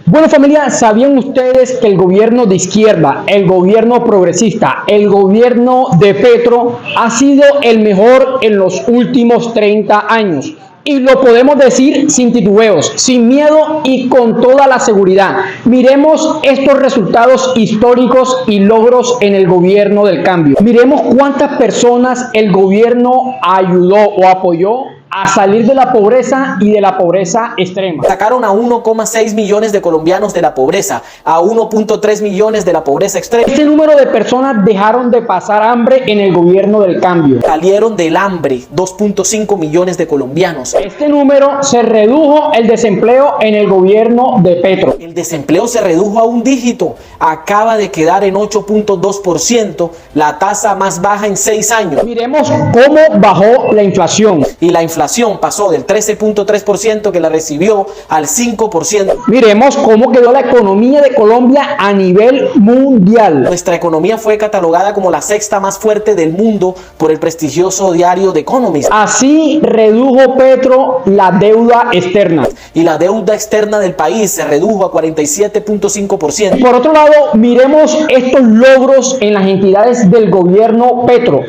Bueno, familia, ¿sabían ustedes que el gobierno de izquierda, el gobierno progresista, el gobierno de Petro ha sido el mejor en los últimos 30 años? Y lo podemos decir sin titubeos, sin miedo y con toda la seguridad. Miremos estos resultados históricos y logros en el gobierno del cambio. Miremos cuántas personas el gobierno ayudó o apoyó a salir de la pobreza y de la pobreza extrema. Sacaron a 1,6 millones de colombianos de la pobreza, a 1,3 millones de la pobreza extrema. Este número de personas dejaron de pasar hambre en el gobierno del cambio. Salieron del hambre 2,5 millones de colombianos. Este número se redujo el desempleo en el gobierno de Petro. El desempleo se redujo a un dígito, acaba de quedar en 8,2%, la tasa más baja en 6 años. Miremos cómo bajó la inflación. Y la inflación pasó del 13,3% que la recibió al 5%. Miremos cómo quedó la economía de Colombia a nivel mundial. Nuestra economía fue catalogada como la sexta más fuerte del mundo por el prestigioso diario The Economist. Así redujo Petro la deuda externa. Y la deuda externa del país se redujo a 47,5%. Por otro lado, miremos estos logros en las entidades del gobierno Petro.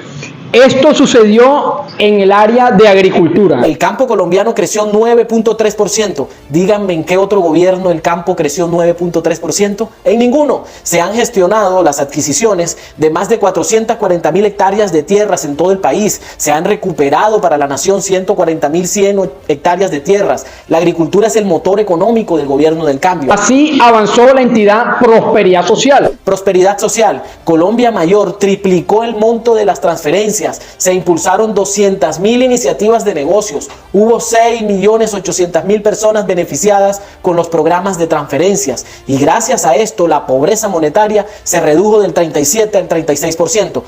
Esto sucedió en el área de agricultura. El campo colombiano creció 9,3%. Díganme en qué otro gobierno el campo creció 9,3%. En ninguno. Se han gestionado las adquisiciones de más de 440,000 hectáreas de tierras en todo el país. Se han recuperado para la nación 140,100 hectáreas de tierras. La agricultura es el motor económico del gobierno del cambio. Así avanzó la entidad Prosperidad Social. Prosperidad social. Colombia Mayor triplicó el monto de las transferencias. Se impulsaron 200,000 iniciativas de negocios. Hubo 6,800,000 personas beneficiadas con los programas de transferencias. Y gracias a esto, la pobreza monetaria se redujo del 37 al 36%.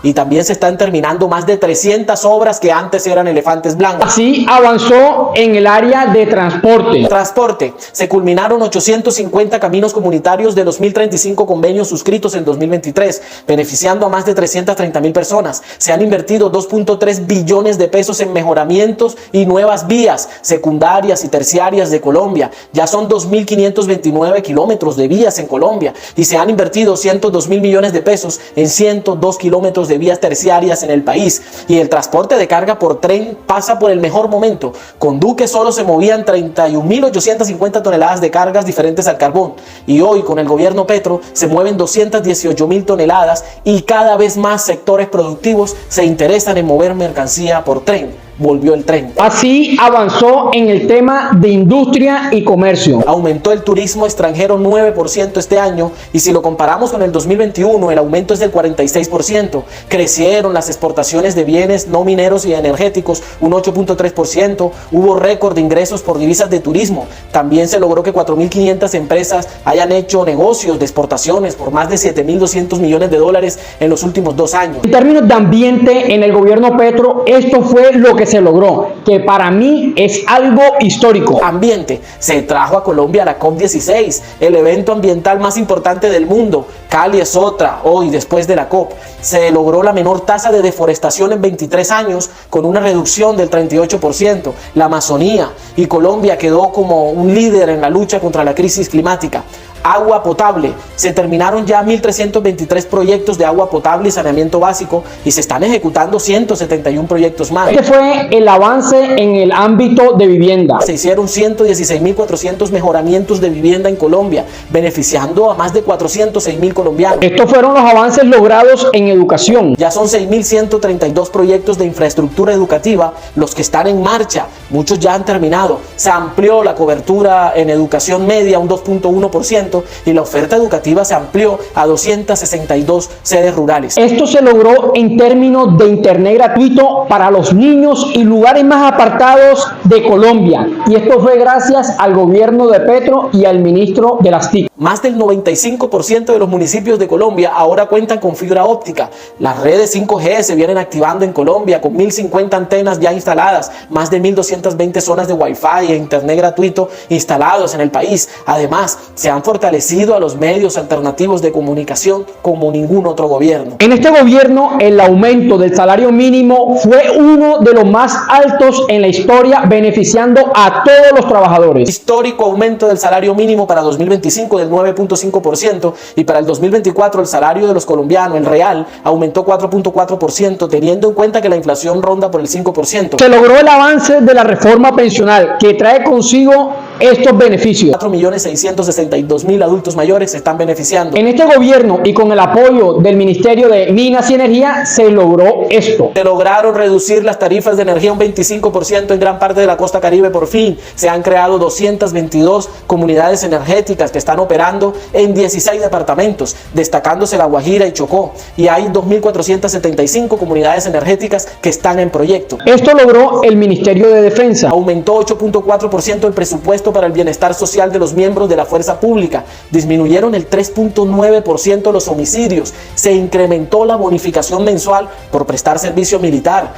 Y también se están terminando más de 300 obras que antes eran elefantes blancos. Así avanzó en el área de transporte. Transporte. Se culminaron 850 caminos comunitarios de los 1,035 convenios suscritos en 2023, beneficiando a más de 330,000 personas. Se han invertido 2,3 billones de pesos en mejoramientos y nuevas vías secundarias y terciarias de Colombia. Ya son 2,529 kilómetros de vías en Colombia y se han invertido 102,000 millones de pesos en 102 kilómetros de vías terciarias en el país. Y el transporte de carga por tren pasa por el mejor momento. Con Duque solo se movían 31,850 toneladas de cargas diferentes al carbón. Y hoy con el gobierno Petro se mueven 218,000 toneladas y cada vez más sectores productivos se interesan en mover mercancía por tren. Volvió el tren. Así avanzó en el tema de industria y comercio. Aumentó el turismo extranjero 9% este año y si lo comparamos con el 2021 el aumento es del 46%. Crecieron las exportaciones de bienes no mineros y energéticos un 8,3%. Hubo récord de ingresos por divisas de turismo. También se logró que 4,500 empresas hayan hecho negocios de exportaciones por más de 7,200 millones de dólares en los últimos 2 años. En términos de ambiente, en el gobierno Petro, esto fue lo que se logró, que para mí es algo histórico. Ambiente. Se trajo a Colombia a la COP16, el evento ambiental más importante del mundo. Cali es otra, hoy después de la COP. Se logró la menor tasa de deforestación en 23 años con una reducción del 38%. La Amazonía y Colombia quedó como un líder en la lucha contra la crisis climática. Agua potable. Se terminaron ya 1,323 proyectos de agua potable y saneamiento básico y se están ejecutando 171 proyectos más. Este fue el avance en el ámbito de vivienda. Se hicieron 116,400 mejoramientos de vivienda en Colombia, beneficiando a más de 406,000 colombianos. Estos fueron los avances logrados en educación. Ya son 6,132 proyectos de infraestructura educativa los que están en marcha. Muchos ya han terminado. Se amplió la cobertura en educación media un 2,1%. Y la oferta educativa se amplió a 262 sedes rurales. Esto se logró en términos de internet gratuito para los niños y lugares más apartados de Colombia. Y esto fue gracias al gobierno de Petro y al ministro de las TIC. Más del 95% de los municipios de Colombia ahora cuentan con fibra óptica. Las redes 5G se vienen activando en Colombia con 1,050 antenas ya instaladas, más de 1,200 220 zonas de Wi-Fi e internet gratuito instalados en el país. Además, se han fortalecido a los medios alternativos de comunicación como ningún otro gobierno. En este gobierno, el aumento del salario mínimo fue uno de los más altos en la historia, beneficiando a todos los trabajadores. Histórico aumento del salario mínimo para 2025 del 9.5% y para el 2024 el salario de los colombianos, el real, aumentó 4.4%, teniendo en cuenta que la inflación ronda por el 5%. Se logró el avance de la reforma pensional que trae consigo estos beneficios. 4.662.000 adultos mayores se están beneficiando. En este gobierno y con el apoyo del Ministerio de Minas y Energía se logró esto. Se lograron reducir las tarifas de energía un 25% en gran parte de la costa caribe por fin. Se han creado 222 comunidades energéticas que están operando en 16 departamentos, destacándose La Guajira y Chocó. Y hay 2.475 comunidades energéticas que están en proyecto. Esto logró el Ministerio de Defensa. Aumentó 8.4% el presupuesto para el bienestar social de los miembros de la fuerza pública. Disminuyeron el 3.9% los homicidios. Se incrementó la bonificación mensual por prestar servicio militar.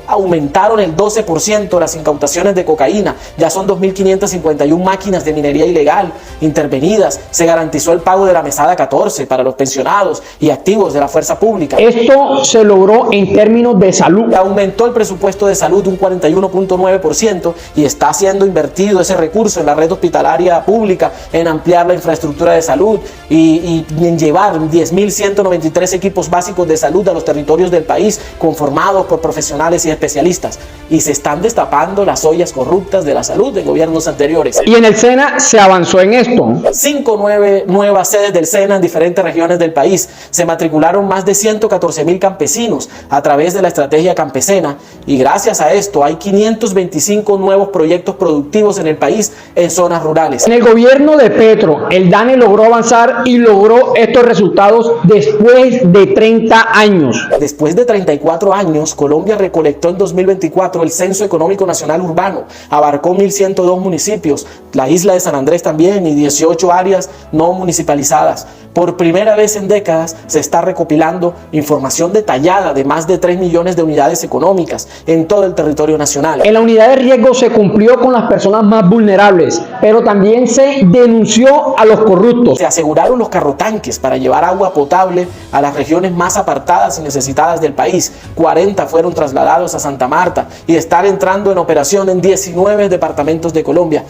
Aumentaron el 12% las incautaciones de cocaína. Ya son 2.551 máquinas de minería ilegal intervenidas. Se garantizó el pago de la mesada 14 para los pensionados y activos de la fuerza pública. Esto se logró en términos de salud. Aumentó el presupuesto de salud un 41.9% y está siendo invertido ese recurso en la red hospitalaria pública, en ampliar la infraestructura de salud y en llevar 10.193 equipos básicos de salud a los territorios del país, conformados por profesionales y especialistas. Y se están destapando las ollas corruptas de la salud de gobiernos anteriores. Y en el SENA se avanzó en esto. 5 nuevas sedes del SENA en diferentes regiones del país. Se matricularon más de 114.000 campesinos a través de la estrategia campesina y gracias a esto hay 525 nuevos proyectos productivos en el país en zonas rurales. En el gobierno de Petro, el DANE logró avanzar y logró estos resultados después de 30 años. Después de 34 años, Colombia recolectó en 2024 el Censo Económico Nacional Urbano. Abarcó 1.102 municipios, la isla de San Andrés también y 18 áreas no municipalizadas. Por primera vez en décadas se está recopilando información detallada de más de 3 millones de unidades económicas en todo el territorio nacional. En la unidad de riesgo se cumplió con las personas más vulnerables, pero también se denunció a los corruptos. Se aseguraron los carrotanques para llevar agua potable a las regiones más apartadas y necesitadas del país. 40 fueron trasladados a Santa Marta y están entrando en operación en 19 departamentos de Colombia.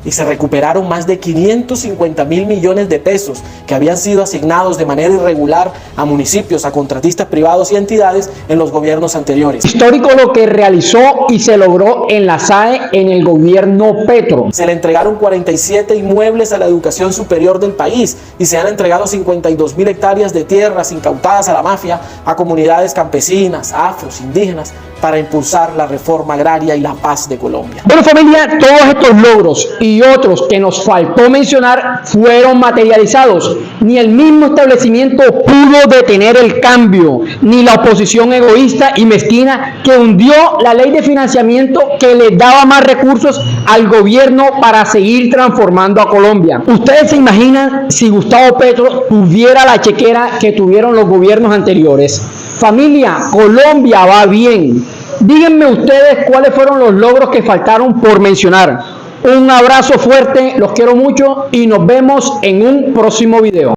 Y se recuperaron más de 550.000 millones de pesos que habían sido asignados de manera irregular a municipios, a contratistas privados y entidades en los gobiernos anteriores. Histórico lo que realizó y se logró en la SAE en el gobierno Petro. Se le entregaron 47 inmuebles a la educación superior del país y se han entregado 52.000 hectáreas de tierras incautadas a la mafia a comunidades campesinas, afros, indígenas, para impulsar la reforma agraria y la paz de Colombia. Bueno, familia, todos estos logros y otros que nos faltó mencionar fueron materializados. Ni el mismo establecimiento pudo detener el cambio, ni la oposición egoísta y mezquina que hundió la ley de financiamiento que le daba más recursos al gobierno para seguir transformando a Colombia. ¿Ustedes se imaginan si Gustavo Petro tuviera la chequera que tuvieron los gobiernos anteriores? Familia, Colombia va bien. Díganme ustedes cuáles fueron los logros que faltaron por mencionar. Un abrazo fuerte, los quiero mucho y nos vemos en un próximo video.